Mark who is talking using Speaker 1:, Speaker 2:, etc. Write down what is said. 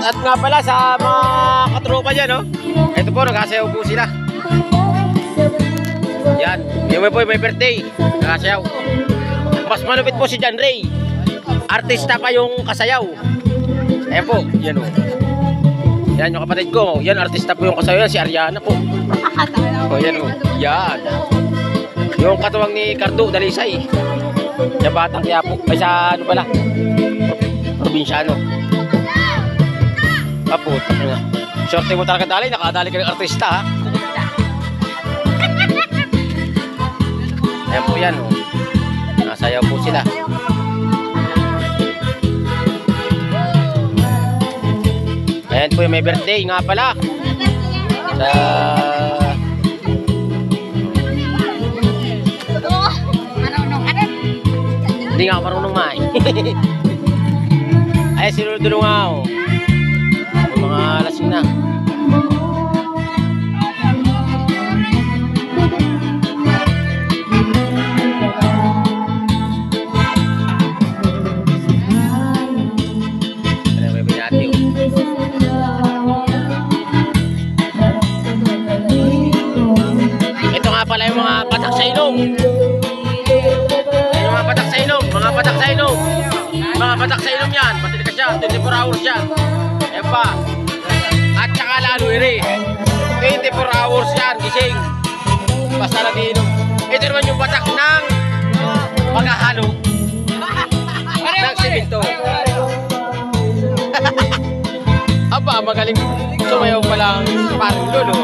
Speaker 1: At nga pala sa mga katropa dyan, no? Ito po, nagkasayaw po sila. Yan, yung po may birthday, nagkasayaw. Mas malupit po si John Ray. Artista pa yung kasayaw. Ayan po, yan o. Yan yung kapatid ko. Yan, artista po yung kasayaw. Yan, si Ariana po. O, yan o. Yan. Yung katuwang ni Cardo Dalisay. Yan batang kaya po. Ay sa ano pala. Probinsyano. Apo, na. Shorty mo talaga dali. Nakadali ka ng artista ha. Ayan po yan o. Nasayaw po sila. Ayan po yung may birthday nga pala. Sa... Hindi nga ako marunong nga eh. Ay, sinudulo nga ako. Mga lasing na. Ito nga pala yung mga patak sa ilong. Yung mga patak sa ilong. Mga patak sa ilong. Mga patak sa ilong yan. Matilikas siya. 24 hours yan. Ayan pa. At saka lalo iri. 24 hours yan. Gising. Basta nag-iinom. Ito naman yung patak ng paghahalo ng simento. Aba, magaling sumayaw pa lang parang lolo.